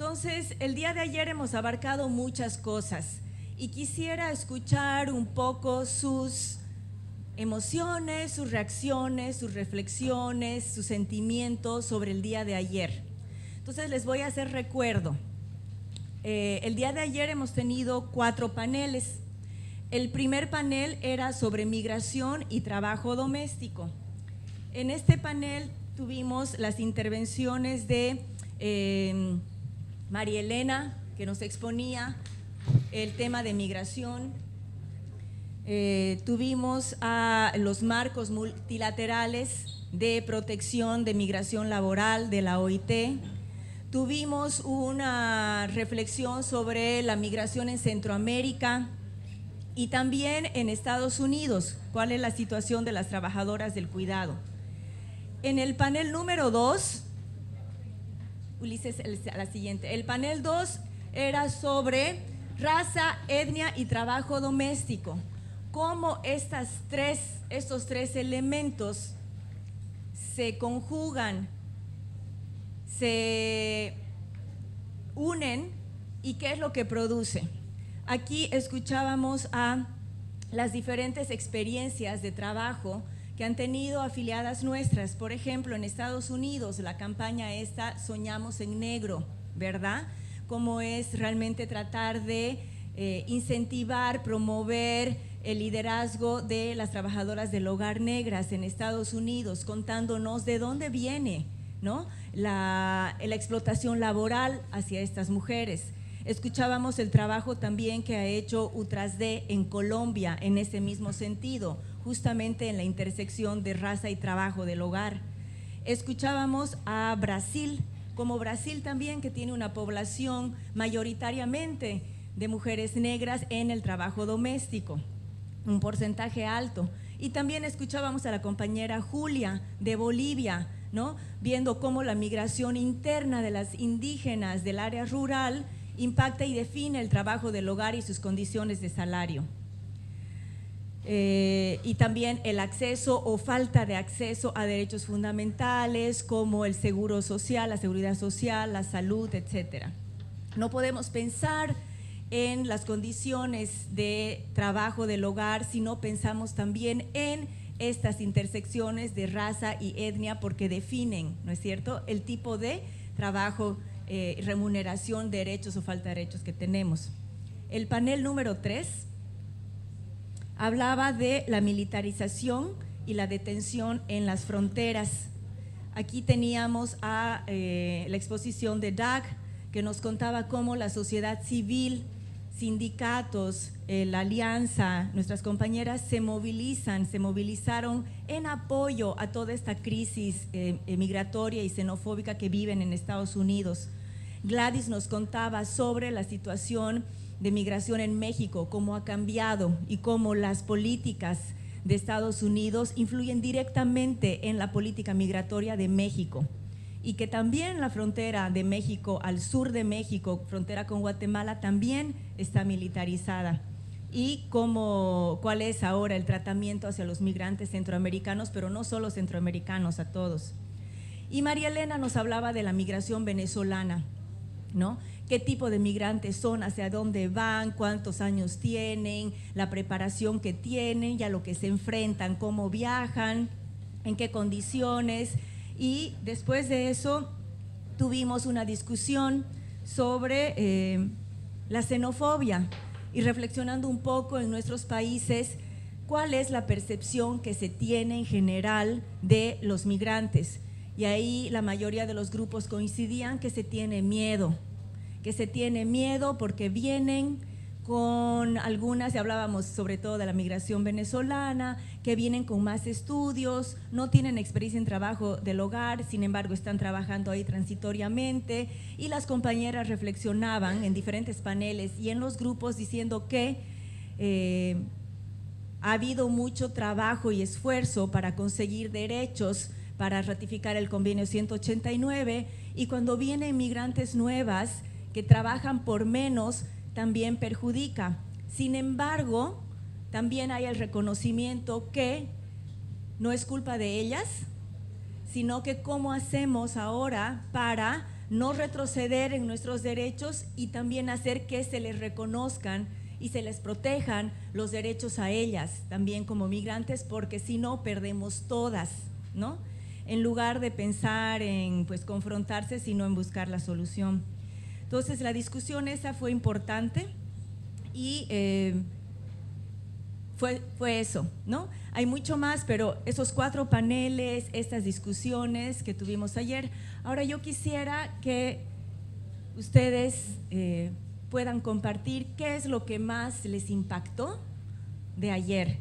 Entonces, el día de ayer hemos abarcado muchas cosas y quisiera escuchar un poco sus emociones, sus reacciones, sus reflexiones, sus sentimientos sobre el día de ayer. Entonces, les voy a hacer recuerdo. El día de ayer hemos tenido 4 paneles. El primer panel era sobre migración y trabajo doméstico. En este panel tuvimos las intervenciones de María Elena, que nos exponía el tema de migración. Tuvimos a los marcos multilaterales de protección de migración laboral de la OIT. Tuvimos una reflexión sobre la migración en Centroamérica y también en Estados Unidos, cuál es la situación de las trabajadoras del cuidado. En el panel número 2, Ulises, la siguiente. El panel 2 era sobre raza, etnia y trabajo doméstico. Cómo estos tres elementos se conjugan, se unen y qué es lo que produce. Aquí escuchábamos a las diferentes experiencias de trabajo que han tenido afiliadas nuestras. Por ejemplo, en Estados Unidos, la campaña esta Soñamos en Negro, ¿verdad? Cómo es realmente tratar de incentivar, promover el liderazgo de las trabajadoras del hogar negras en Estados Unidos, contándonos de dónde viene, ¿no?, la explotación laboral hacia estas mujeres. Escuchábamos el trabajo también que ha hecho UTRASD en Colombia en ese mismo sentido, justamente en la intersección de raza y trabajo del hogar. Escuchábamos a Brasil, como Brasil también, que tiene una población mayoritariamente de mujeres negras en el trabajo doméstico, un porcentaje alto. Y también escuchábamos a la compañera Julia de Bolivia, ¿no?, viendo cómo la migración interna de las indígenas del área rural impacta y define el trabajo del hogar y sus condiciones de salario. Y también el acceso o falta de acceso a derechos fundamentales como el seguro social, la seguridad social, la salud, etcétera. No podemos pensar en las condiciones de trabajo del hogar si no pensamos también en estas intersecciones de raza y etnia, porque definen, ¿no es cierto?, el tipo de trabajo, remuneración, derechos o falta de derechos que tenemos. El panel número 3 hablaba de la militarización y la detención en las fronteras. Aquí teníamos a la exposición de Doug, que nos contaba cómo la sociedad civil, sindicatos, la alianza, nuestras compañeras se movilizaron en apoyo a toda esta crisis migratoria y xenofóbica que viven en Estados Unidos. Gladys nos contaba sobre la situación de migración en México, cómo ha cambiado y cómo las políticas de Estados Unidos influyen directamente en la política migratoria de México, y que también la frontera de México al sur de México, frontera con Guatemala, también está militarizada, y cuál es ahora el tratamiento hacia los migrantes centroamericanos, pero no solo centroamericanos, a todos. Y María Elena nos hablaba de la migración venezolana, ¿no? ¿Qué tipo de migrantes son? ¿Hacia dónde van? ¿Cuántos años tienen? La preparación que tienen, ya lo que se enfrentan, cómo viajan, en qué condiciones. Y después de eso tuvimos una discusión sobre la xenofobia y reflexionando un poco en nuestros países cuál es la percepción que se tiene en general de los migrantes. Y ahí la mayoría de los grupos coincidían que se tiene miedo porque vienen con algunas, y hablábamos sobre todo de la migración venezolana, que vienen con más estudios, no tienen experiencia en trabajo del hogar, sin embargo están trabajando ahí transitoriamente, y las compañeras reflexionaban en diferentes paneles y en los grupos diciendo que ha habido mucho trabajo y esfuerzo para conseguir derechos, para ratificar el convenio 189, y cuando vienen migrantes nuevas que trabajan por menos, también perjudica. Sin embargo, también hay el reconocimiento que no es culpa de ellas, sino que cómo hacemos ahora para no retroceder en nuestros derechos y también hacer que se les reconozcan y se les protejan los derechos a ellas, también como migrantes, porque si no perdemos todas, ¿no? En lugar de pensar en pues confrontarse, sino en buscar la solución. Entonces la discusión esa fue importante y fue eso, ¿no? Hay mucho más, pero esos 4 paneles, estas discusiones que tuvimos ayer. Ahora yo quisiera que ustedes puedan compartir qué es lo que más les impactó de ayer,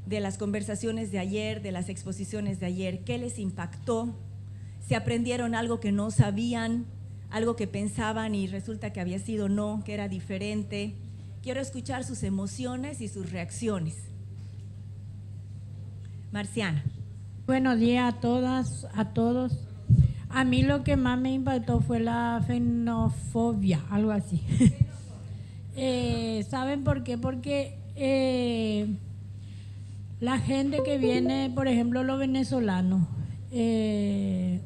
de las conversaciones de ayer, de las exposiciones de ayer, qué les impactó, si aprendieron algo que no sabían, algo que pensaban y resulta que había sido no, que era diferente. Quiero escuchar sus emociones y sus reacciones. Marciana. Buenos días a todas, a todos. A mí lo que más me impactó fue la xenofobia, algo así. ¿Saben por qué? Porque la gente que viene, por ejemplo, los venezolanos,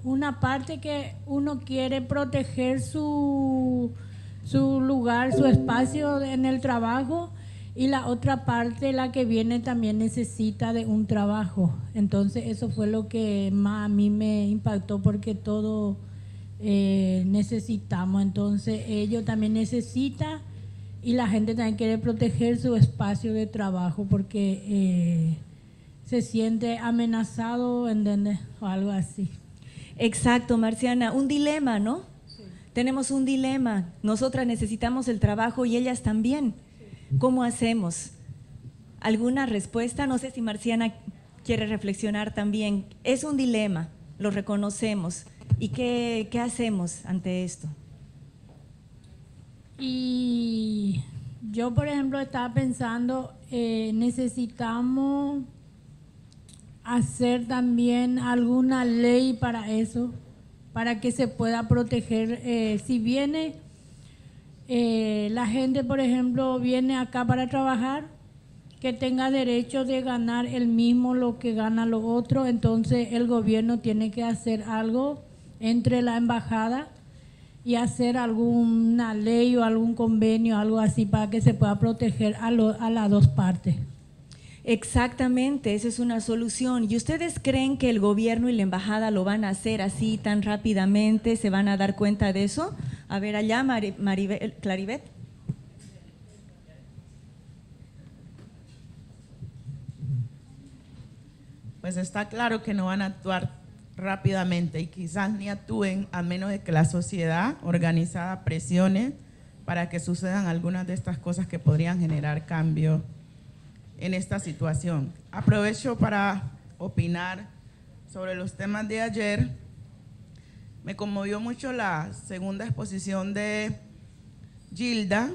una parte que uno quiere proteger su lugar, su espacio en el trabajo, y la otra parte, la que viene, también necesita de un trabajo. Entonces eso fue lo que más a mí me impactó, porque todo necesitamos. Entonces ellos también necesitan y la gente también quiere proteger su espacio de trabajo porque se siente amenazado, ¿entiendes? O algo así. Exacto, Marciana, un dilema, ¿no? Sí. Tenemos un dilema, nosotras necesitamos el trabajo y ellas también. ¿Cómo hacemos? ¿Alguna respuesta? No sé si Marciana quiere reflexionar también. Es un dilema, lo reconocemos. ¿Y qué hacemos ante esto? Y yo, por ejemplo, estaba pensando, necesitamos hacer también alguna ley para eso, para que se pueda proteger. Si viene… la gente, por ejemplo, viene acá para trabajar, que tenga derecho de ganar el mismo lo que gana lo otro. Entonces el gobierno tiene que hacer algo entre la embajada y hacer alguna ley o algún convenio, algo así, para que se pueda proteger a las dos partes. Exactamente, esa es una solución. ¿Y ustedes creen que el gobierno y la embajada lo van a hacer así tan rápidamente? ¿Se van a dar cuenta de eso? A ver, allá, Claribet. Pues está claro que no van a actuar rápidamente y quizás ni actúen a menos de que la sociedad organizada presione para que sucedan algunas de estas cosas que podrían generar cambio en esta situación. Aprovecho para opinar sobre los temas de ayer. Me conmovió mucho la segunda exposición de Gilda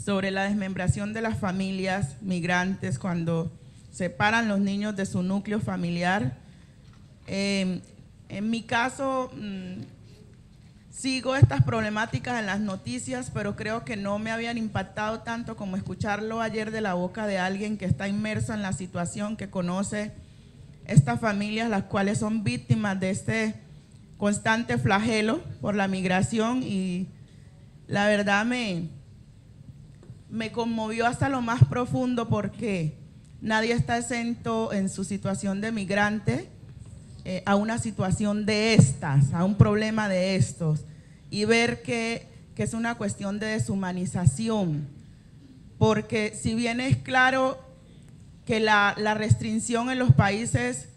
sobre la desmembración de las familias migrantes cuando separan los niños de su núcleo familiar. En mi caso, sigo estas problemáticas en las noticias, pero creo que no me habían impactado tanto como escucharlo ayer de la boca de alguien que está inmerso en la situación, que conoce estas familias, las cuales son víctimas de este constante flagelo por la migración, y la verdad me conmovió hasta lo más profundo, porque nadie está exento en su situación de migrante a una situación de estas, a un problema de estos, y ver que es una cuestión de deshumanización, porque si bien es claro que la restricción en los países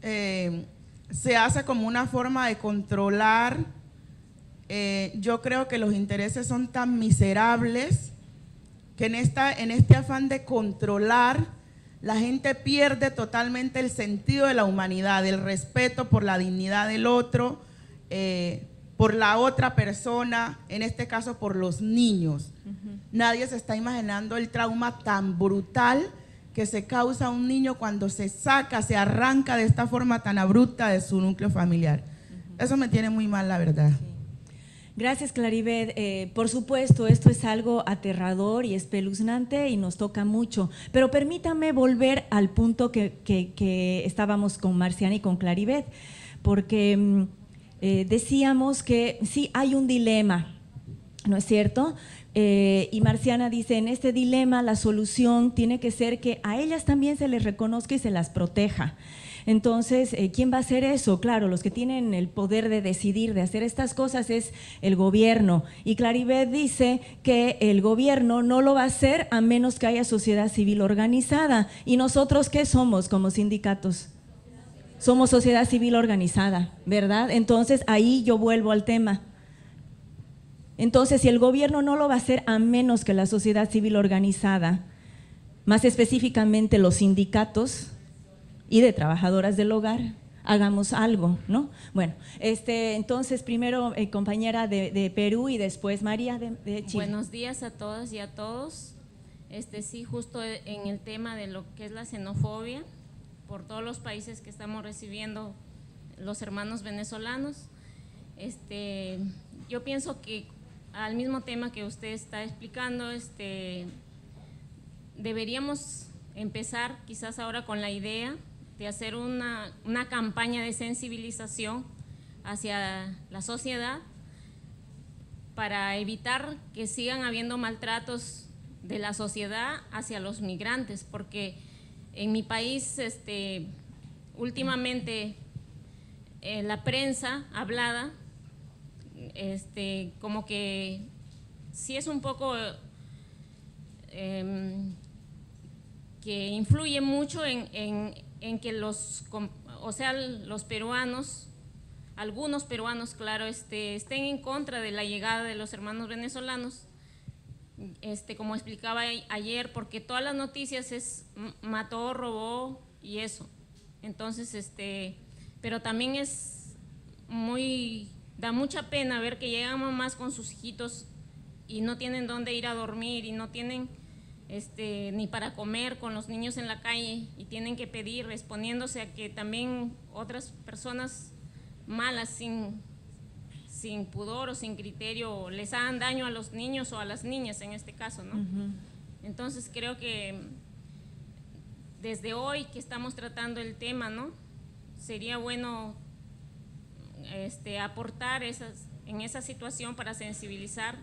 se hace como una forma de controlar, yo creo que los intereses son tan miserables que en este afán de controlar, la gente pierde totalmente el sentido de la humanidad, el respeto por la dignidad del otro, por la otra persona, en este caso por los niños. Nadie se está imaginando el trauma tan brutal que se causa a un niño cuando se saca, se arranca de esta forma tan abrupta de su núcleo familiar. Eso me tiene muy mal, la verdad. Sí. Gracias, Claribet. Por supuesto, esto es algo aterrador y espeluznante y nos toca mucho, pero permítame volver al punto que estábamos con Marciana y con Claribet, porque decíamos que sí hay un dilema, ¿no es cierto? Y Marciana dice, en este dilema la solución tiene que ser que a ellas también se les reconozca y se las proteja. Entonces, ¿quién va a hacer eso? Claro, los que tienen el poder de decidir, de hacer estas cosas es el gobierno. Y Claribet dice que el gobierno no lo va a hacer a menos que haya sociedad civil organizada. ¿Y nosotros qué somos como sindicatos? Somos sociedad civil organizada, ¿verdad? Entonces, ahí yo vuelvo al tema. Entonces, si el gobierno no lo va a hacer a menos que la sociedad civil organizada, más específicamente los sindicatos y de trabajadoras del hogar, hagamos algo, ¿no? Bueno, entonces primero compañera de Perú y después María de Chile. Buenos días a todas y a todos. Sí, justo en el tema de lo que es la xenofobia por todos los países que estamos recibiendo los hermanos venezolanos. Yo pienso que al mismo tema que usted está explicando, deberíamos empezar quizás ahora con la idea de hacer una campaña de sensibilización hacia la sociedad para evitar que sigan habiendo maltratos de la sociedad hacia los migrantes, porque en mi país últimamente la prensa hablada como que sí es un poco que influye mucho en que los peruanos, algunos peruanos, claro, estén en contra de la llegada de los hermanos venezolanos, como explicaba ayer, porque todas las noticias es mató, robó y eso. Entonces, pero también da mucha pena ver que llegan mamás con sus hijitos y no tienen dónde ir a dormir y no tienen ni para comer, con los niños en la calle, y tienen que pedir, exponiéndose a que también otras personas malas sin pudor o sin criterio les hagan daño a los niños o a las niñas en este caso, ¿no? Entonces creo que desde hoy que estamos tratando el tema, ¿no?, sería bueno aportar en esa situación para sensibilizar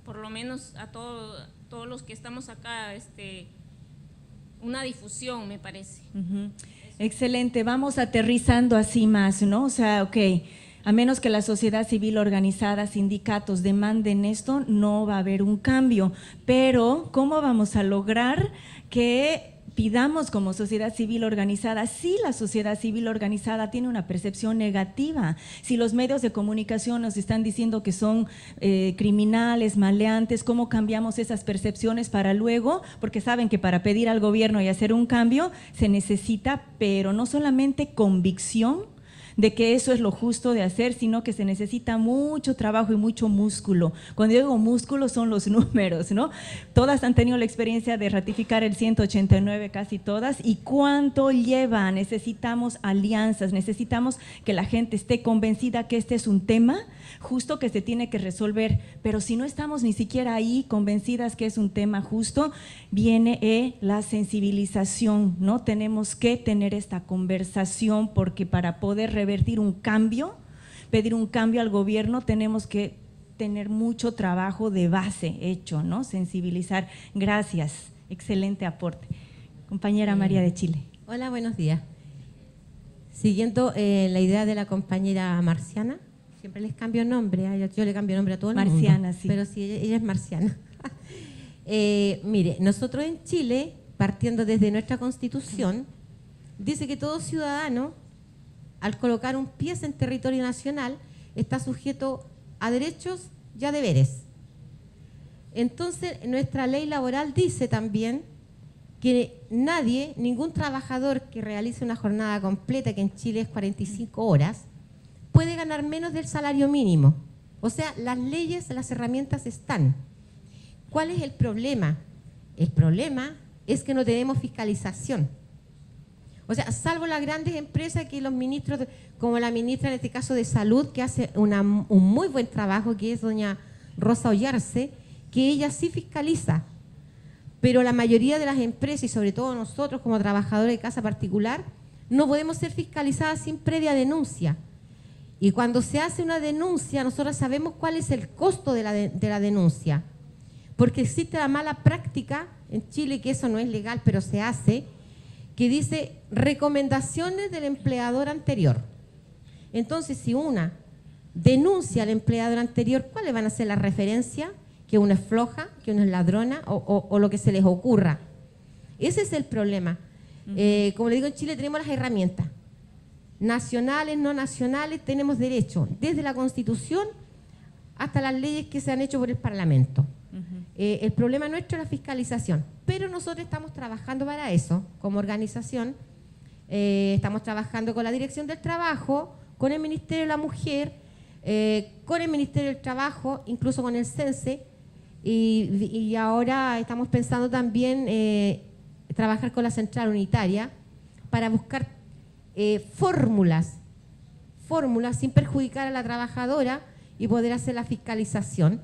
por lo menos a todos los que estamos acá, una difusión, me parece. Excelente, vamos aterrizando así más, ¿no? O sea, ok, a menos que la sociedad civil organizada, sindicatos demanden esto, no va a haber un cambio. Pero, ¿cómo vamos a lograr que pidamos como sociedad civil organizada? Si la sociedad civil organizada tiene una percepción negativa, si los medios de comunicación nos están diciendo que son criminales, maleantes, ¿cómo cambiamos esas percepciones para luego? Porque saben que para pedir al gobierno y hacer un cambio se necesita, pero no solamente convicción de que eso es lo justo de hacer, sino que se necesita mucho trabajo y mucho músculo. Cuando digo músculo son los números, ¿no? Todas han tenido la experiencia de ratificar el 189, casi todas, y ¿cuánto lleva? Necesitamos alianzas, necesitamos que la gente esté convencida que este es un tema justo que se tiene que resolver, pero si no estamos ni siquiera ahí convencidas que es un tema justo, viene la sensibilización, ¿no? Tenemos que tener esta conversación, porque para poder revertir un cambio, pedir un cambio al gobierno, tenemos que tener mucho trabajo de base hecho, ¿no? Sensibilizar. Gracias, excelente aporte. Compañera María de Chile. Hola, buenos días. Siguiendo la idea de la compañera Marciana, siempre les cambio nombre, yo le cambio nombre a todo el mundo. Marciana, sí. Pero sí, ella es Marciana. Mire, nosotros en Chile, partiendo desde nuestra Constitución, dice que todo ciudadano, al colocar un pie en territorio nacional, está sujeto a derechos y a deberes. Entonces, nuestra ley laboral dice también que nadie, ningún trabajador que realice una jornada completa, que en Chile es 45 horas, puede ganar menos del salario mínimo. O sea, las leyes, las herramientas están. ¿Cuál es el problema? El problema es que no tenemos fiscalización. O sea, salvo las grandes empresas que los ministros, como la ministra en este caso de Salud, que hace un muy buen trabajo, que es doña Rosa Ollarse, que ella sí fiscaliza. Pero la mayoría de las empresas, y sobre todo nosotros como trabajadores de casa particular, no podemos ser fiscalizadas sin previa denuncia. Y cuando se hace una denuncia, nosotros sabemos cuál es el costo de la denuncia. Porque existe la mala práctica en Chile, que eso no es legal, pero se hace, que dice recomendaciones del empleador anterior. Entonces, si una denuncia al empleador anterior, ¿cuáles van a ser las referencias? Que uno es floja, que uno es ladrona o lo que se les ocurra. Ese es el problema. Como le digo, en Chile tenemos las herramientas. Nacionales, no nacionales, tenemos derecho, desde la Constitución hasta las leyes que se han hecho por el Parlamento. El problema nuestro es la fiscalización, pero nosotros estamos trabajando para eso, como organización. Estamos trabajando con la Dirección del Trabajo, con el Ministerio de la Mujer, con el Ministerio del Trabajo, incluso con el CENSE, y ahora estamos pensando también trabajar con la Central Unitaria para buscar fórmulas sin perjudicar a la trabajadora y poder hacer la fiscalización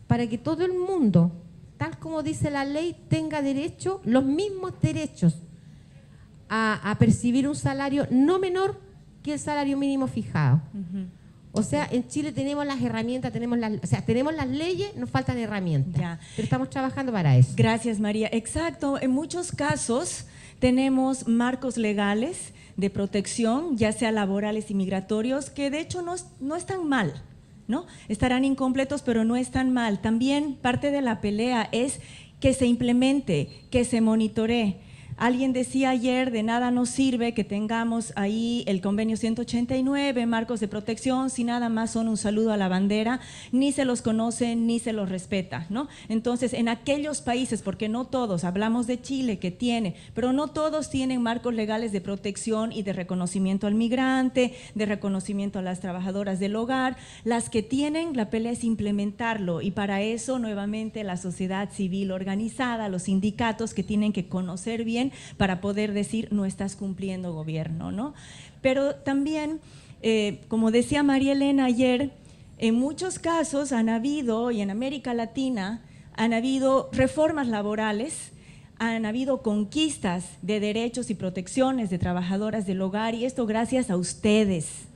para que todo el mundo, tal como dice la ley, tenga derecho, los mismos derechos a percibir un salario no menor que el salario mínimo fijado. O sea, en Chile tenemos las herramientas, tenemos las leyes, nos faltan herramientas. Ya. Pero estamos trabajando para eso. Gracias, María. Exacto. En muchos casos tenemos marcos legales de protección, ya sea laborales y migratorios, que de hecho no están mal, ¿no? Estarán incompletos, pero no están mal. También parte de la pelea es que se implemente, que se monitoree. Alguien decía ayer, de nada nos sirve que tengamos ahí el convenio 189, marcos de protección, si nada más son un saludo a la bandera, ni se los conoce, ni se los respeta, ¿no? Entonces, en aquellos países, porque no todos, hablamos de Chile que tiene, pero no todos tienen marcos legales de protección y de reconocimiento al migrante, de reconocimiento a las trabajadoras del hogar. Las que tienen, la pelea es implementarlo, y para eso, nuevamente, la sociedad civil organizada, los sindicatos que tienen que conocer bien para poder decir no estás cumpliendo, gobierno, ¿no? Pero también, como decía María Elena ayer, en muchos casos han habido, y en América Latina, han habido reformas laborales, han habido conquistas de derechos y protecciones de trabajadoras del hogar, y esto gracias a ustedes.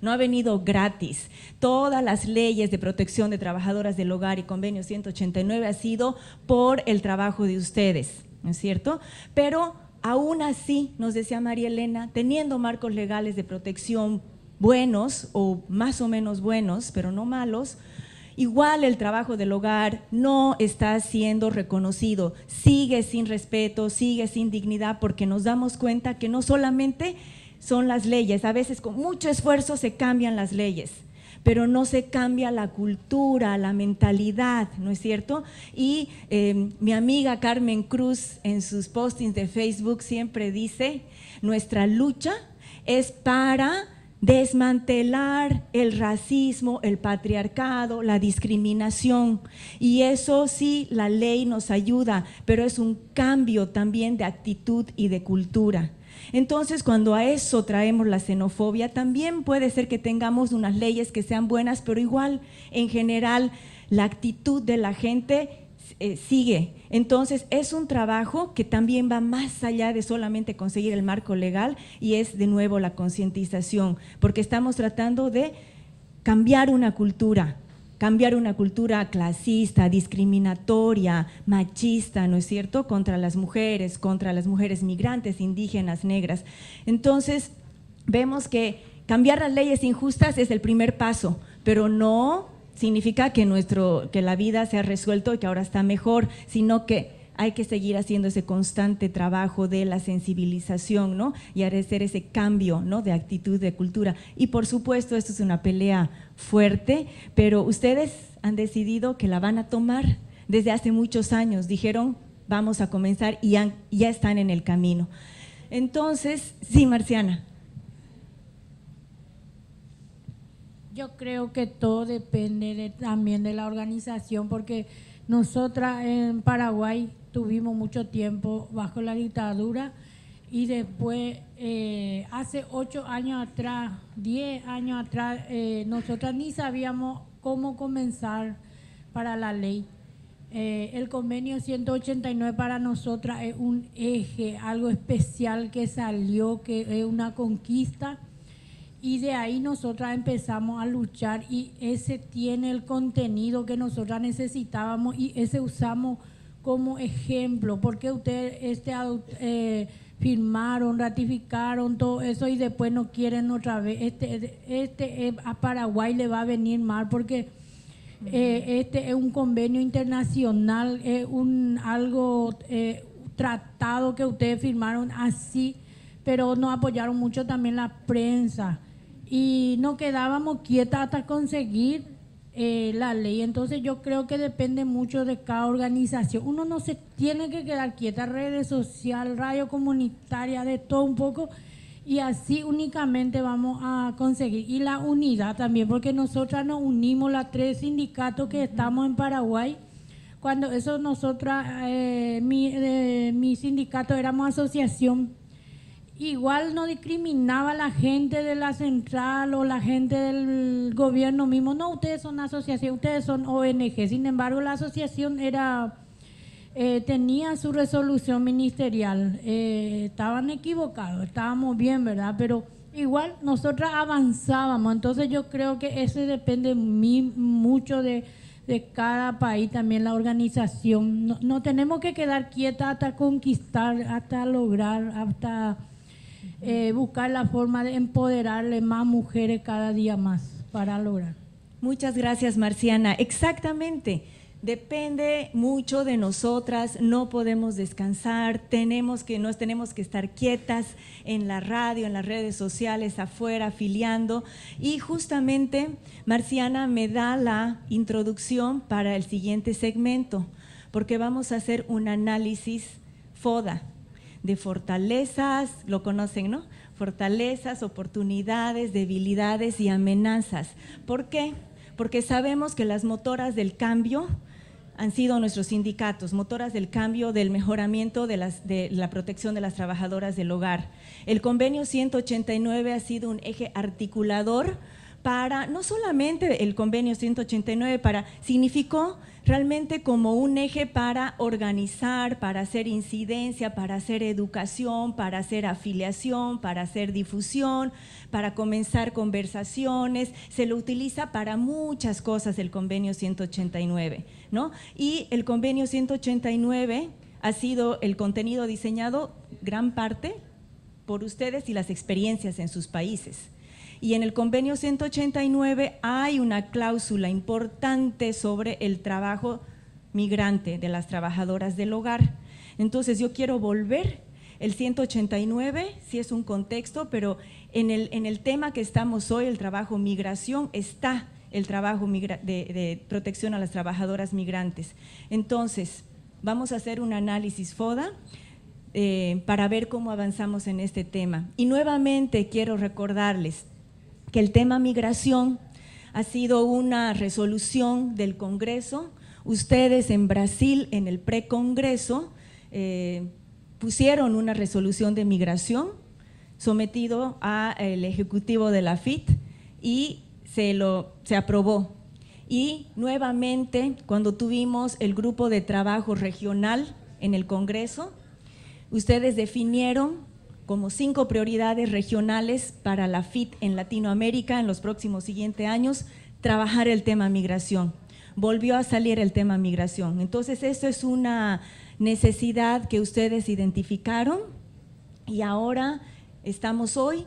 No ha venido gratis. Todas las leyes de protección de trabajadoras del hogar y convenio 189 ha sido por el trabajo de ustedes, ¿no es cierto? Pero aún así, nos decía María Elena, teniendo marcos legales de protección buenos o más o menos buenos, pero no malos, igual el trabajo del hogar no está siendo reconocido, sigue sin respeto, sigue sin dignidad, porque nos damos cuenta que no solamente son las leyes, a veces con mucho esfuerzo se cambian las leyes, pero no se cambia la cultura, la mentalidad, ¿no es cierto? Y mi amiga Carmen Cruz en sus postings de Facebook siempre dice, nuestra lucha es para desmantelar el racismo, el patriarcado, la discriminación, y eso sí, la ley nos ayuda, pero es un cambio también de actitud y de cultura. Entonces, cuando a eso traemos la xenofobia, también puede ser que tengamos unas leyes que sean buenas, pero igual, en general, la actitud de la gente sigue. Entonces, es un trabajo que también va más allá de solamente conseguir el marco legal, y es de nuevo la concientización, porque estamos tratando de cambiar una cultura clasista, discriminatoria, machista, ¿no es cierto?, contra las mujeres migrantes, indígenas, negras. Entonces, vemos que cambiar las leyes injustas es el primer paso, pero no significa que la vida se ha resuelto y que ahora está mejor, sino que hay que seguir haciendo ese constante trabajo de la sensibilización, ¿no? Y hacer ese cambio, ¿no?, de actitud, de cultura. Y por supuesto, esto es una pelea fuerte, pero ustedes han decidido que la van a tomar desde hace muchos años. Dijeron, vamos a comenzar, y ya están en el camino. Entonces, sí, Marciana. Yo creo que todo depende también de la organización, porque nosotras en Paraguay tuvimos mucho tiempo bajo la dictadura, y después, hace 8 años atrás, 10 años atrás, nosotras ni sabíamos cómo comenzar para la ley. El convenio 189 para nosotras es un eje, algo especial que salió, que es una conquista. Y de ahí nosotras empezamos a luchar y ese tiene el contenido que nosotras necesitábamos y ese usamos como ejemplo. Porque ustedes firmaron, ratificaron todo eso y después no quieren otra vez? A Paraguay le va a venir mal porque este es un convenio internacional, es tratado que ustedes firmaron así, pero nos apoyaron mucho también la prensa. Y nos quedábamos quietas hasta conseguir la ley. Entonces yo creo que depende mucho de cada organización. Uno no se tiene que quedar quieta, redes sociales, radio comunitaria, de todo un poco, y así únicamente vamos a conseguir. Y la unidad también, porque nosotras nos unimos, las 3 sindicatos que estamos en Paraguay. Cuando eso nosotras, mi sindicato éramos asociación, igual no discriminaba a la gente de la central o la gente del gobierno mismo. No, ustedes son asociación, ustedes son ONG. Sin embargo, la asociación tenía su resolución ministerial. Estaban equivocados, estábamos bien, ¿verdad? Pero igual nosotras avanzábamos. Entonces yo creo que eso depende mucho de cada país, también la organización. No tenemos que quedar quietas hasta conquistar, hasta lograr, hasta buscar la forma de empoderarle más mujeres cada día más para lograr. Muchas gracias, Marciana. Exactamente. Depende mucho de nosotras, no podemos descansar, tenemos que estar quietas en la radio, en las redes sociales, afuera, afiliando. Y justamente Marciana me da la introducción para el siguiente segmento, porque vamos a hacer un análisis FODA de fortalezas, lo conocen, ¿no? Fortalezas, oportunidades, debilidades y amenazas. ¿Por qué? Porque sabemos que las motoras del cambio han sido nuestros sindicatos, motoras del cambio, del mejoramiento de la protección de las trabajadoras del hogar. El convenio 189 ha sido un eje articulador para, no solamente el convenio 189, significó realmente como un eje para organizar, para hacer incidencia, para hacer educación, para hacer afiliación, para hacer difusión, para comenzar conversaciones. Se lo utiliza para muchas cosas el convenio 189, ¿no? Y el convenio 189 ha sido el contenido diseñado gran parte por ustedes y las experiencias en sus países. Y en el convenio 189 hay una cláusula importante sobre el trabajo migrante de las trabajadoras del hogar. Entonces yo quiero volver, el 189 sí es un contexto, pero en el tema que estamos hoy, el trabajo migración, está el trabajo de protección a las trabajadoras migrantes. Entonces vamos a hacer un análisis FODA para ver cómo avanzamos en este tema. Y nuevamente quiero recordarles que el tema migración ha sido una resolución del Congreso. Ustedes en Brasil, en el precongreso, pusieron una resolución de migración sometido al Ejecutivo de la FIT y se aprobó. Y nuevamente, cuando tuvimos el grupo de trabajo regional en el Congreso, ustedes definieron como 5 prioridades regionales para la FIT en Latinoamérica en los próximos siguientes años, trabajar el tema migración. Volvió a salir el tema migración. Entonces, esto es una necesidad que ustedes identificaron y ahora estamos hoy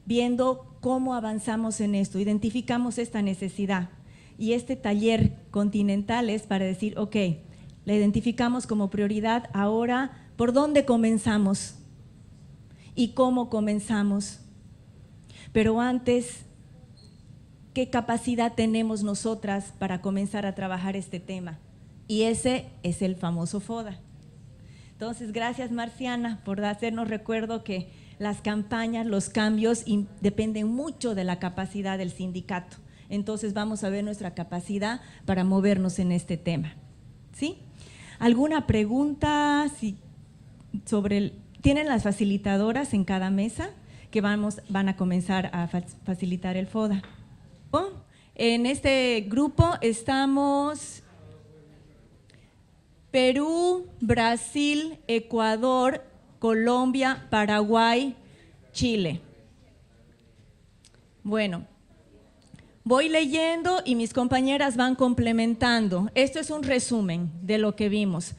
viendo cómo avanzamos en esto, identificamos esta necesidad. Y este taller continental es para decir, ok, la identificamos como prioridad, ahora, ¿por dónde comenzamos? ¿Y cómo comenzamos? Pero antes, ¿qué capacidad tenemos nosotras para comenzar a trabajar este tema? Y ese es el famoso FODA. Entonces, gracias Marciana por hacernos recuerdo que las campañas, los cambios dependen mucho de la capacidad del sindicato. Entonces, vamos a ver nuestra capacidad para movernos en este tema. ¿Sí? ¿Alguna pregunta sobre tienen las facilitadoras en cada mesa que van a comenzar a facilitar el FODA? En este grupo estamos Perú, Brasil, Ecuador, Colombia, Paraguay, Chile. Bueno, voy leyendo y mis compañeras van complementando. Esto es un resumen de lo que vimos.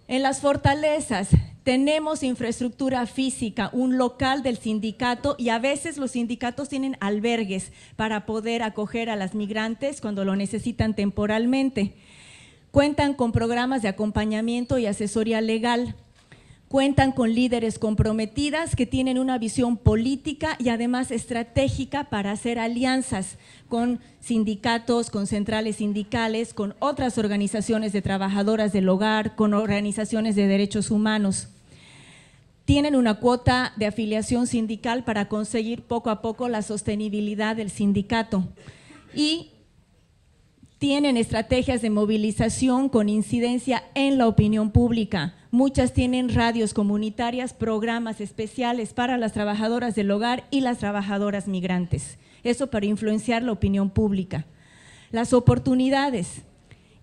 En las fortalezas tenemos infraestructura física, un local del sindicato, y a veces los sindicatos tienen albergues para poder acoger a las migrantes cuando lo necesitan temporalmente. Cuentan con programas de acompañamiento y asesoría legal. Cuentan con líderes comprometidas que tienen una visión política y además estratégica para hacer alianzas con sindicatos, con centrales sindicales, con otras organizaciones de trabajadoras del hogar, con organizaciones de derechos humanos. Tienen una cuota de afiliación sindical para conseguir poco a poco la sostenibilidad del sindicato y tienen estrategias de movilización con incidencia en la opinión pública. Muchas tienen radios comunitarias, programas especiales para las trabajadoras del hogar y las trabajadoras migrantes. Eso para influenciar la opinión pública. Las oportunidades,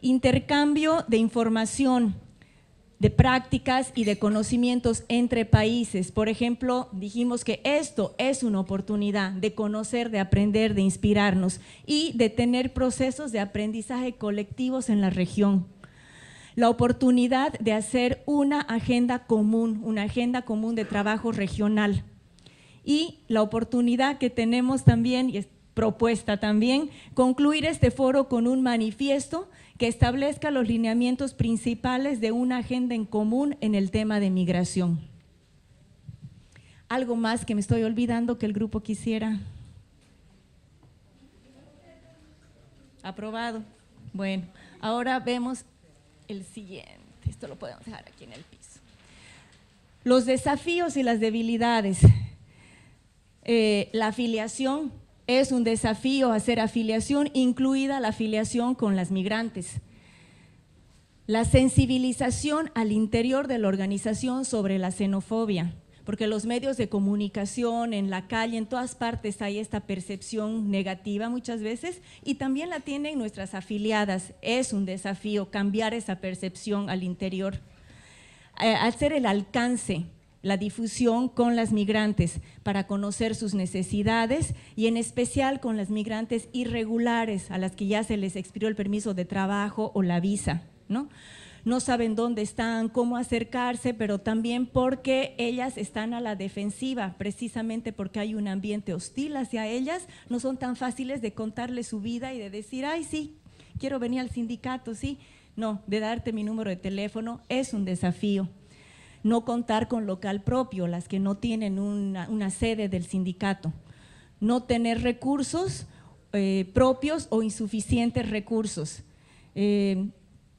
intercambio de información, de prácticas y de conocimientos entre países. Por ejemplo, dijimos que esto es una oportunidad de conocer, de aprender, de inspirarnos y de tener procesos de aprendizaje colectivos en la región. La oportunidad de hacer una agenda común de trabajo regional. Y la oportunidad que tenemos también, y es propuesta también, concluir este foro con un manifiesto que establezca los lineamientos principales de una agenda en común en el tema de migración. ¿Algo más que me estoy olvidando que el grupo quisiera? Aprobado. Bueno, ahora vemos el siguiente. Esto lo podemos dejar aquí en el piso. Los desafíos y las debilidades. La afiliación. Es un desafío hacer afiliación, incluida la afiliación con las migrantes. La sensibilización al interior de la organización sobre la xenofobia, porque los medios de comunicación, en la calle, en todas partes hay esta percepción negativa muchas veces y también la tienen nuestras afiliadas. Es un desafío cambiar esa percepción al interior. Hacer el alcance, la difusión con las migrantes para conocer sus necesidades y en especial con las migrantes irregulares a las que ya se les expiró el permiso de trabajo o la visa, ¿no? No saben dónde están, cómo acercarse, pero también porque ellas están a la defensiva, precisamente porque hay un ambiente hostil hacia ellas, no son tan fáciles de contarles su vida y de decir, ay sí, quiero venir al sindicato, sí, no, de darte mi número de teléfono es un desafío. No contar con local propio, las que no tienen una sede del sindicato, no tener recursos propios o insuficientes recursos.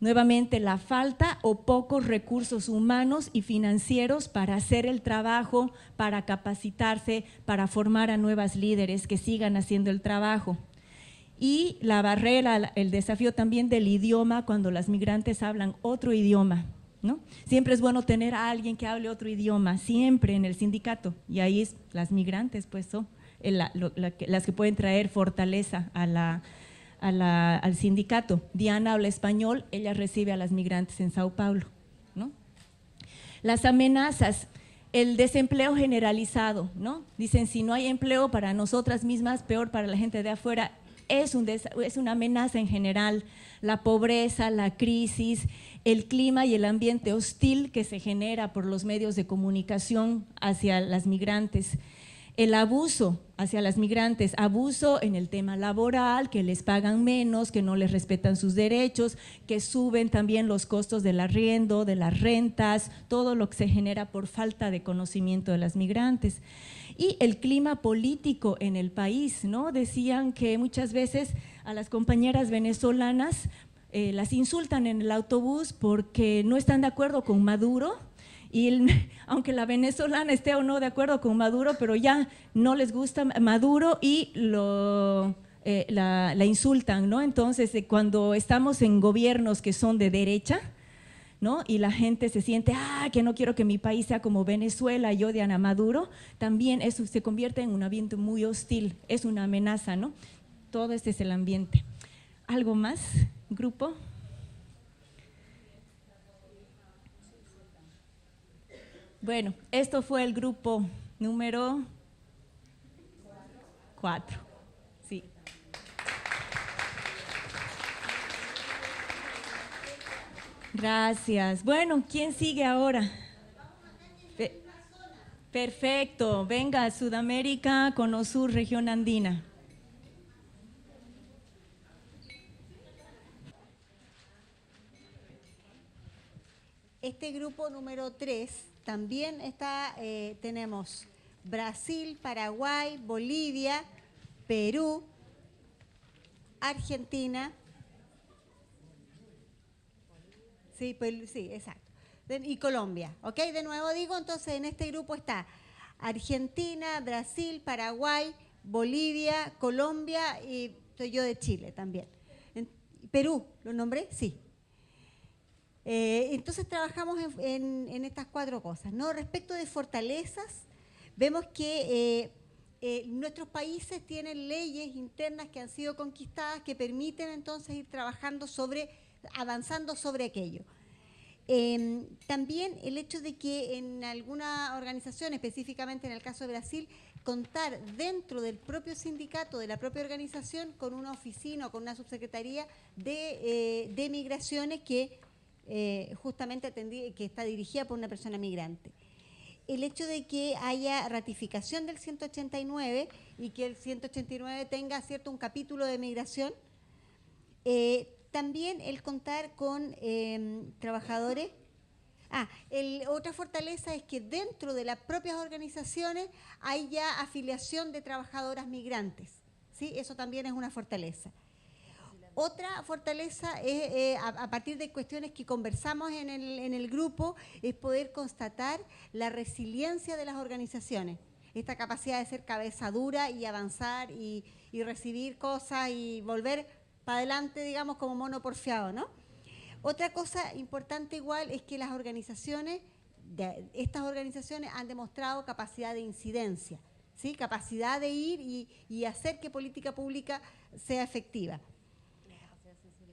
Nuevamente, la falta o pocos recursos humanos y financieros para hacer el trabajo, para capacitarse, para formar a nuevas líderes que sigan haciendo el trabajo. Y la barrera, el desafío también del idioma cuando las migrantes hablan otro idioma, ¿no? Siempre es bueno tener a alguien que hable otro idioma, siempre en el sindicato, y ahí las migrantes pues son las que pueden traer fortaleza al sindicato. Diana habla español, ella recibe a las migrantes en Sao Paulo, ¿no? Las amenazas, el desempleo generalizado, ¿no? Dicen, si no hay empleo para nosotras mismas, peor para la gente de afuera. Es una amenaza en general, la pobreza, la crisis, el clima y el ambiente hostil que se genera por los medios de comunicación hacia las migrantes, el abuso hacia las migrantes, abuso en el tema laboral, que les pagan menos, que no les respetan sus derechos, que suben también los costos del arriendo, de las rentas, todo lo que se genera por falta de conocimiento de las migrantes. Y el clima político en el país, ¿no? Decían que muchas veces a las compañeras venezolanas las insultan en el autobús porque no están de acuerdo con Maduro y aunque la venezolana esté o no de acuerdo con Maduro, pero ya no les gusta Maduro y la insultan, ¿no? Entonces, cuando estamos en gobiernos que son de derecha, ¿no? Y la gente se siente, que no quiero que mi país sea como Venezuela y odian a Maduro, también eso se convierte en un ambiente muy hostil, es una amenaza, ¿no? Todo este es el ambiente. ¿Algo más, grupo? Bueno, esto fue el grupo número 4. Gracias. Bueno, ¿quién sigue ahora? Perfecto. Venga, Sudamérica, Cono Sur, región andina. Este grupo número 3 también está, tenemos Brasil, Paraguay, Bolivia, Perú, Argentina. Sí, pues, sí, exacto. Y Colombia, ¿ok? De nuevo digo, entonces en este grupo está Argentina, Brasil, Paraguay, Bolivia, Colombia y soy yo de Chile también. Perú, ¿lo nombré? Sí. Entonces trabajamos en estas 4 cosas, ¿no? Respecto de fortalezas, vemos que nuestros países tienen leyes internas que han sido conquistadas que permiten entonces ir trabajando avanzando sobre aquello. También el hecho de que en alguna organización, específicamente en el caso de Brasil, contar dentro del propio sindicato, de la propia organización, con una oficina o con una subsecretaría de migraciones que justamente que está dirigida por una persona migrante. El hecho de que haya ratificación del 189 y que el 189 tenga un capítulo de migración. También el contar con trabajadores. Otra fortaleza es que dentro de las propias organizaciones hay ya afiliación de trabajadoras migrantes, ¿sí? Eso también es una fortaleza. Otra fortaleza es, a partir de cuestiones que conversamos en el grupo, es poder constatar la resiliencia de las organizaciones, esta capacidad de ser cabeza dura y avanzar y recibir cosas y volver para adelante, digamos, como mono porfiado, ¿no? Otra cosa importante igual es que estas organizaciones han demostrado capacidad de incidencia, ¿sí? Capacidad de ir y hacer que política pública sea efectiva.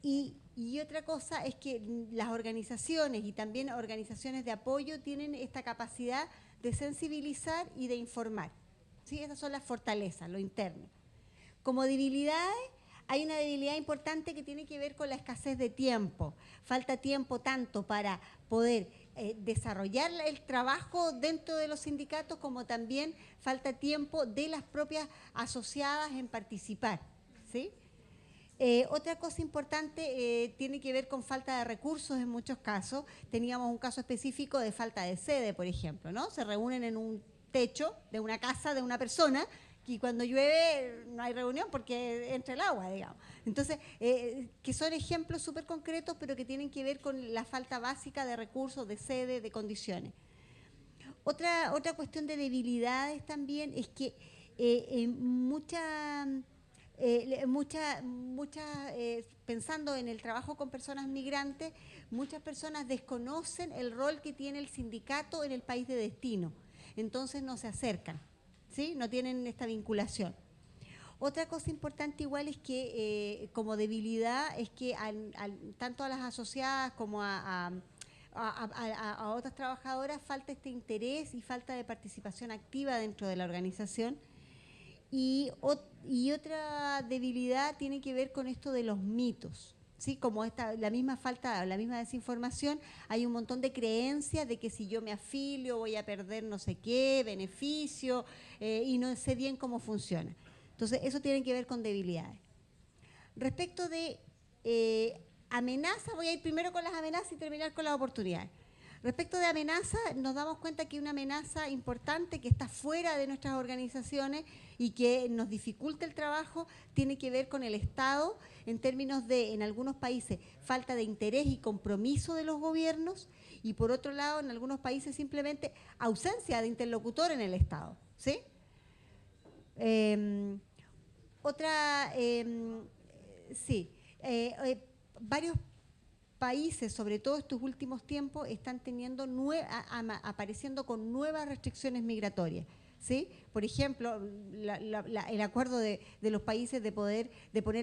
Y otra cosa es que las organizaciones y también organizaciones de apoyo tienen esta capacidad de sensibilizar y de informar, ¿sí? Esas son las fortalezas, lo interno. Como debilidades, hay una debilidad importante que tiene que ver con la escasez de tiempo. Falta tiempo tanto para poder desarrollar el trabajo dentro de los sindicatos, como también falta tiempo de las propias asociadas en participar, ¿sí? Otra cosa importante tiene que ver con falta de recursos en muchos casos. Teníamos un caso específico de falta de sede, por ejemplo, ¿no? Se reúnen en un techo de una casa de una persona y cuando llueve no hay reunión porque entra el agua, digamos. Entonces, que son ejemplos súper concretos, pero que tienen que ver con la falta básica de recursos, de sede, de condiciones. Otra cuestión de debilidades también es que pensando en el trabajo con personas migrantes, muchas personas desconocen el rol que tiene el sindicato en el país de destino, entonces no se acercan, ¿sí? No tienen esta vinculación. Otra cosa importante igual es que como debilidad es que tanto a las asociadas como a otras trabajadoras falta este interés y falta de participación activa dentro de la organización. Y otra debilidad tiene que ver con esto de los mitos, ¿sí? Como la misma desinformación, hay un montón de creencias de que si yo me afilio voy a perder no sé qué, beneficio, y no sé bien cómo funciona. Entonces, eso tiene que ver con debilidades. Respecto de amenazas, voy a ir primero con las amenazas y terminar con las oportunidades. Respecto de amenaza, nos damos cuenta que una amenaza importante que está fuera de nuestras organizaciones y que nos dificulta el trabajo tiene que ver con el Estado en términos de, en algunos países, falta de interés y compromiso de los gobiernos y por otro lado, en algunos países simplemente ausencia de interlocutor en el Estado, ¿sí? Varios países, sobre todo estos últimos tiempos, están apareciendo con nuevas restricciones migratorias, ¿sí? Por ejemplo, el acuerdo de los países de poner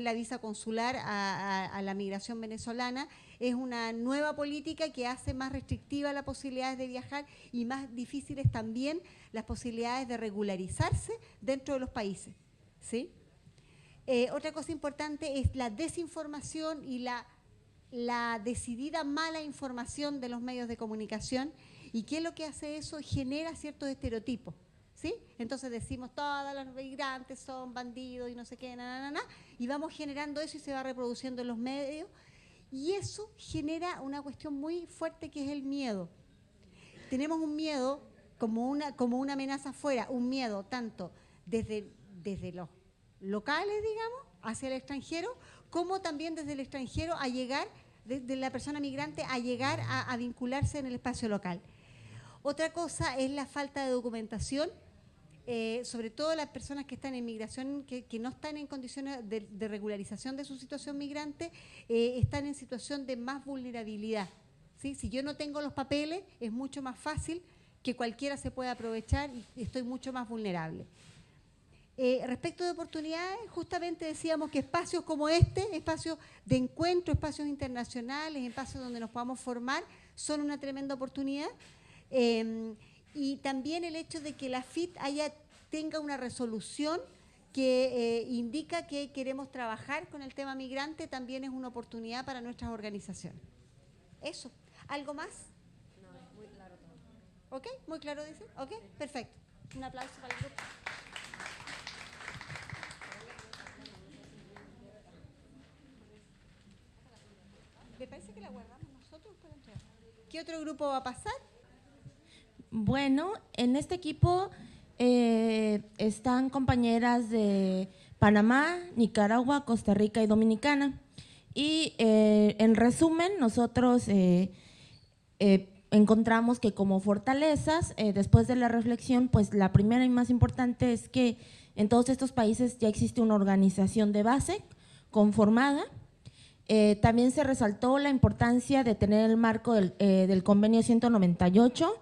la visa consular a la migración venezolana es una nueva política que hace más restrictiva las posibilidades de viajar y más difíciles también las posibilidades de regularizarse dentro de los países, ¿sí? Otra cosa importante es la desinformación y la la decidida mala información de los medios de comunicación. ¿Y qué es lo que hace eso? Genera ciertos estereotipos, ¿sí? Entonces decimos, todas las migrantes son bandidos y no sé qué, y vamos generando eso y se va reproduciendo en los medios. Y eso genera una cuestión muy fuerte que es el miedo. Tenemos un miedo como una amenaza afuera, un miedo tanto desde los locales, digamos, hacia el extranjero, como también desde el extranjero a llegar, desde la persona migrante a llegar a vincularse en el espacio local. Otra cosa es la falta de documentación, sobre todo las personas que están en migración, que no están en condiciones de regularización de su situación migrante, están en situación de más vulnerabilidad, ¿sí? Si yo no tengo los papeles, es mucho más fácil que cualquiera se pueda aprovechar y estoy mucho más vulnerable. Respecto de oportunidades, justamente decíamos que espacios como este, espacios de encuentro, espacios internacionales, espacios donde nos podamos formar, son una tremenda oportunidad. Y también el hecho de que la FIT tenga una resolución que indica que queremos trabajar con el tema migrante, también es una oportunidad para nuestras organizaciones. Eso. ¿Algo más? No, muy claro todo. ¿Ok? ¿Muy claro dice? ¿Ok? Perfecto. Un aplauso para el grupo. Me parece que la guardamos nosotros para entrar. ¿Qué otro grupo va a pasar? Bueno, en este equipo están compañeras de Panamá, Nicaragua, Costa Rica y Dominicana. Y en resumen, nosotros encontramos que como fortalezas, después de la reflexión, pues la primera y más importante es que en todos estos países ya existe una organización de base conformada. También se resaltó la importancia de tener el marco del convenio 198,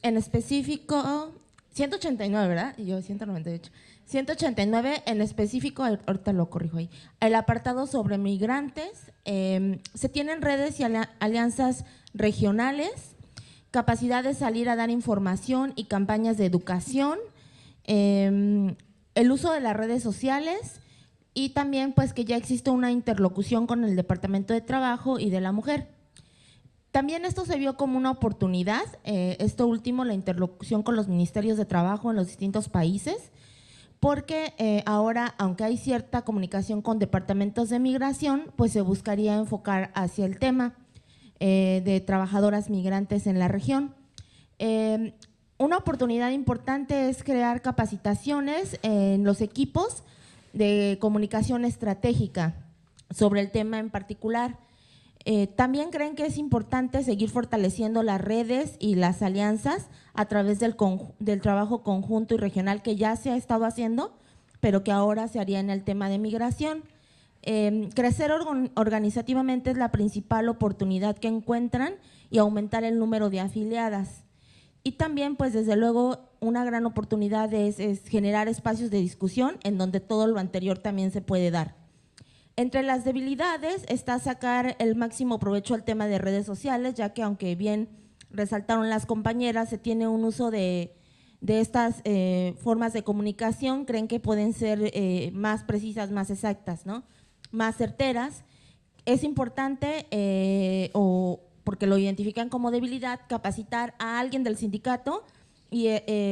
en específico, 189, ¿verdad? Y yo 198. 189, en específico, ahorita lo corrijo ahí, el apartado sobre migrantes. Se tienen redes y alianzas regionales, capacidad de salir a dar información y campañas de educación, el uso de las redes sociales y también pues que ya existe una interlocución con el Departamento de Trabajo y de la Mujer. También esto se vio como una oportunidad, esto último, la interlocución con los ministerios de trabajo en los distintos países, porque ahora, aunque hay cierta comunicación con departamentos de migración, pues se buscaría enfocar hacia el tema de trabajadoras migrantes en la región. Una oportunidad importante es crear capacitaciones en los equipos de comunicación estratégica sobre el tema en particular. También creen que es importante seguir fortaleciendo las redes y las alianzas a través del trabajo conjunto y regional que ya se ha estado haciendo, pero que ahora se haría en el tema de migración. Crecer organizativamente es la principal oportunidad que encuentran y aumentar el número de afiliadas. Y también, pues desde luego, una gran oportunidad es generar espacios de discusión en donde todo lo anterior también se puede dar. Entre las debilidades está sacar el máximo provecho al tema de redes sociales, ya que aunque bien resaltaron las compañeras, se tiene un uso de estas formas de comunicación, creen que pueden ser más precisas, más exactas, ¿no? Más certeras. Es importante, porque lo identifican como debilidad, capacitar a alguien del sindicato y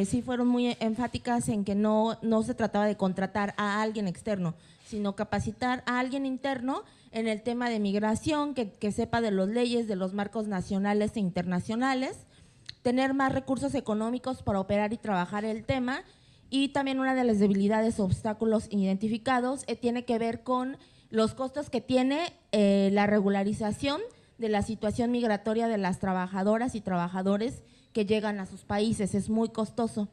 sí fueron muy enfáticas en que no se trataba de contratar a alguien externo, sino capacitar a alguien interno en el tema de migración, que sepa de las leyes, de los marcos nacionales e internacionales, tener más recursos económicos para operar y trabajar el tema. Y también una de las debilidades o obstáculos identificados tiene que ver con los costos que tiene la regularización de la situación migratoria de las trabajadoras y trabajadores que llegan a sus países. Es muy costoso.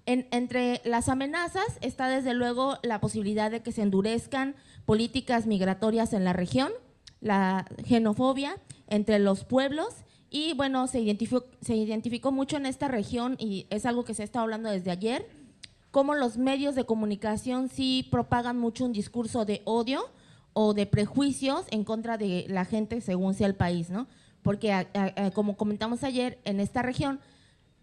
Entre las amenazas está desde luego la posibilidad de que se endurezcan políticas migratorias en la región, la xenofobia entre los pueblos y bueno, se identificó mucho en esta región y es algo que se ha estado hablando desde ayer, cómo los medios de comunicación sí propagan mucho un discurso de odio o de prejuicios en contra de la gente según sea el país, ¿no? Porque como comentamos ayer, en esta región,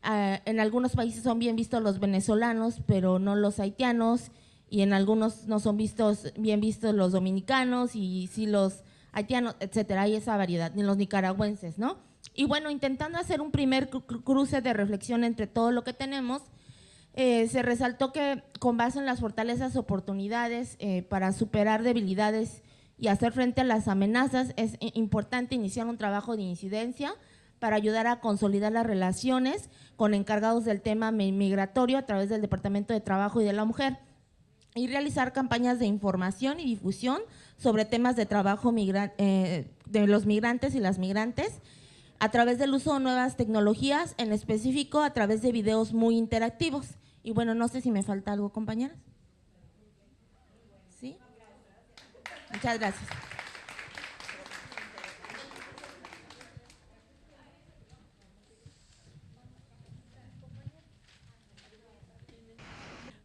en algunos países son bien vistos los venezolanos, pero no los haitianos, y en algunos no son bien vistos los dominicanos y sí los haitianos, etcétera, hay esa variedad, ni los nicaragüenses, ¿no? Y bueno, intentando hacer un primer cruce de reflexión entre todo lo que tenemos, se resaltó que con base en las fortalezas, oportunidades para superar debilidades y hacer frente a las amenazas, es importante iniciar un trabajo de incidencia para ayudar a consolidar las relaciones con encargados del tema migratorio a través del Departamento de Trabajo y de la Mujer y realizar campañas de información y difusión sobre temas de trabajo de los migrantes y las migrantes a través del uso de nuevas tecnologías, en específico a través de videos muy interactivos. Y bueno, no sé si me falta algo, compañeras. ¿Sí? Muchas gracias.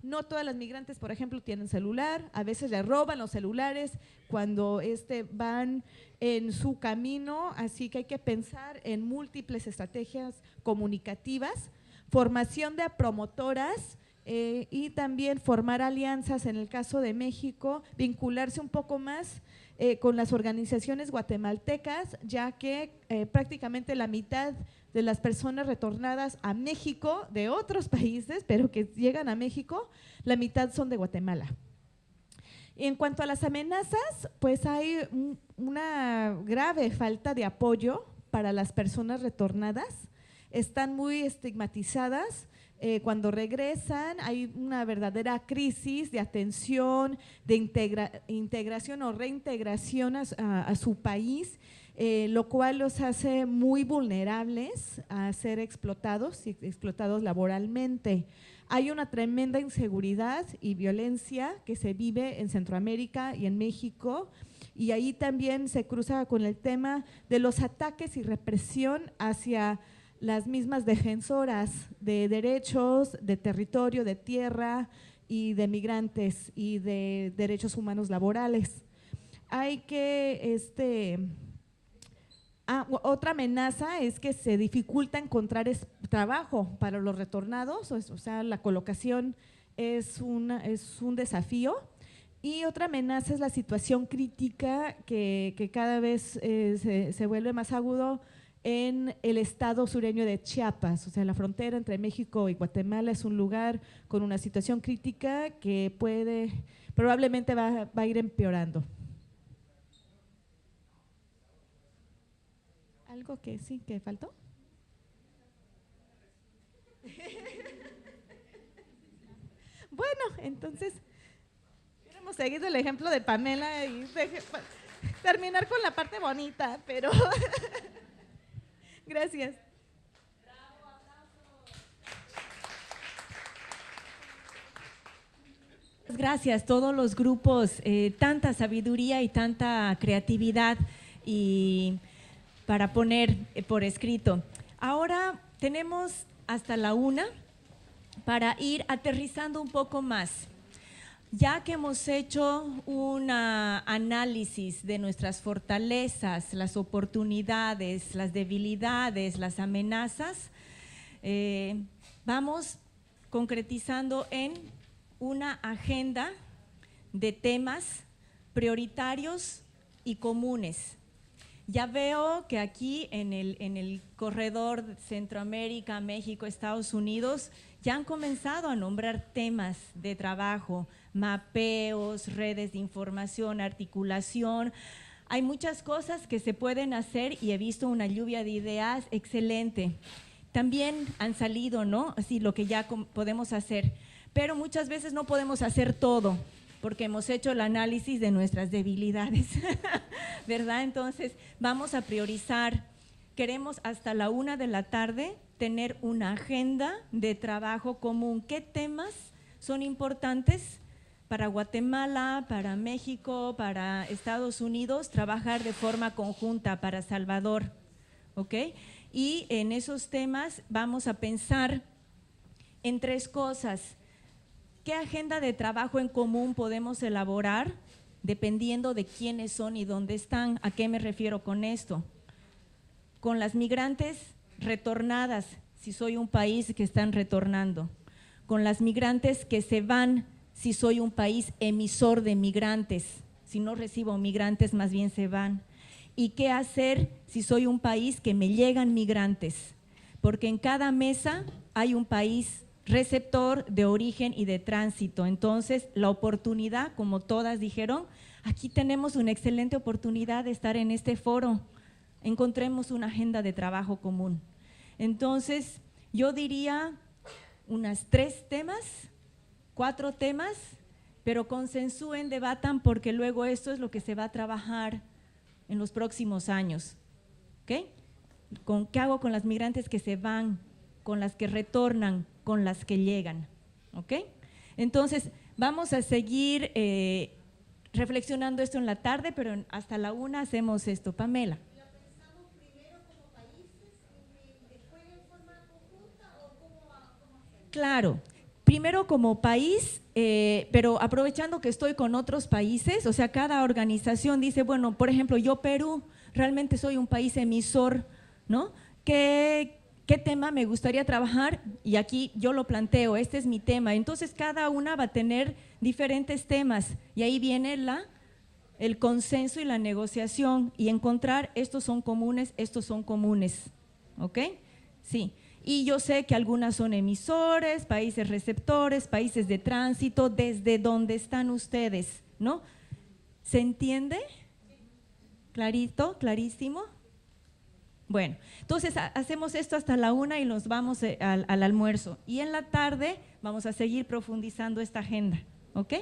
No todas las migrantes, por ejemplo, tienen celular, a veces les roban los celulares cuando van en su camino, así que hay que pensar en múltiples estrategias comunicativas, formación de promotoras y también formar alianzas, en el caso de México, vincularse un poco más con las organizaciones guatemaltecas, ya que prácticamente la mitad de las personas retornadas a México de otros países, pero que llegan a México, la mitad son de Guatemala. En cuanto a las amenazas, pues hay una grave falta de apoyo para las personas retornadas, están muy estigmatizadas. Cuando regresan hay una verdadera crisis de atención, de integración o reintegración a su país, lo cual los hace muy vulnerables a ser explotados y explotados laboralmente. Hay una tremenda inseguridad y violencia que se vive en Centroamérica y en México, y ahí también se cruza con el tema de los ataques y represión hacia las mismas defensoras de derechos, de territorio, de tierra y de migrantes y de derechos humanos laborales. Hay que, otra amenaza es que se dificulta encontrar trabajo para los retornados, o sea, la colocación es un desafío. Y otra amenaza es la situación crítica que cada vez se vuelve más agudo en el estado sureño de Chiapas, o sea, la frontera entre México y Guatemala es un lugar con una situación crítica que probablemente va a ir empeorando. ¿Algo que sí, que faltó? Bueno, entonces, hubiéramos seguido el ejemplo de Pamela y terminar con la parte bonita, pero… Gracias. Gracias, todos los grupos, tanta sabiduría y tanta creatividad y para poner por escrito. Ahora tenemos hasta la 1 para ir aterrizando un poco más. Ya que hemos hecho un análisis de nuestras fortalezas, las oportunidades, las debilidades, las amenazas, vamos concretizando en una agenda de temas prioritarios y comunes. Ya veo que aquí en el corredor Centroamérica, México, Estados Unidos, ya han comenzado a nombrar temas de trabajo, mapeos, redes de información, articulación. Hay muchas cosas que se pueden hacer y he visto una lluvia de ideas excelente. También han salido, ¿no? Así lo que ya podemos hacer, pero muchas veces no podemos hacer todo porque hemos hecho el análisis de nuestras debilidades, ¿verdad? Entonces vamos a priorizar. Queremos hasta la 1 de la tarde tener una agenda de trabajo común. ¿Qué temas son importantes para Guatemala, para México, para Estados Unidos? Trabajar de forma conjunta para Salvador, ¿ok? Y en esos temas vamos a pensar en 3 cosas. ¿Qué agenda de trabajo en común podemos elaborar dependiendo de quiénes son y dónde están? ¿A qué me refiero con esto? Con las migrantes retornadas, si soy un país que están retornando, con las migrantes que se van, si soy un país emisor de migrantes, si no recibo migrantes más bien se van, y qué hacer si soy un país que me llegan migrantes, porque en cada mesa hay un país receptor, de origen y de tránsito. Entonces, la oportunidad, como todas dijeron, aquí tenemos una excelente oportunidad de estar en este foro, encontremos una agenda de trabajo común. Entonces, yo diría unas 3 temas, 4 temas, pero consensúen, debatan, porque luego esto es lo que se va a trabajar en los próximos años. ¿Okay? ¿Qué hago con las migrantes que se van, con las que retornan, con las que llegan? ¿Ok? Entonces, vamos a seguir reflexionando esto en la tarde, pero hasta la 1 hacemos esto. Pamela. ¿Lo pensamos primero como países y después en forma conjunta o cómo hacemos? Claro, primero como país, pero aprovechando que estoy con otros países, o sea, cada organización dice, bueno, por ejemplo, yo Perú, realmente soy un país emisor, ¿no? ¿Qué tema me gustaría trabajar? Y aquí yo lo planteo, este es mi tema. Entonces, cada una va a tener diferentes temas y ahí viene el consenso y la negociación y encontrar estos son comunes, ¿ok? Sí. Y yo sé que algunas son emisores, países receptores, países de tránsito, desde donde están ustedes, ¿no? ¿Se entiende? ¿Clarito? ¿Clarísimo? Bueno, entonces hacemos esto hasta la 1 y nos vamos al almuerzo. Y en la tarde vamos a seguir profundizando esta agenda, ¿ok?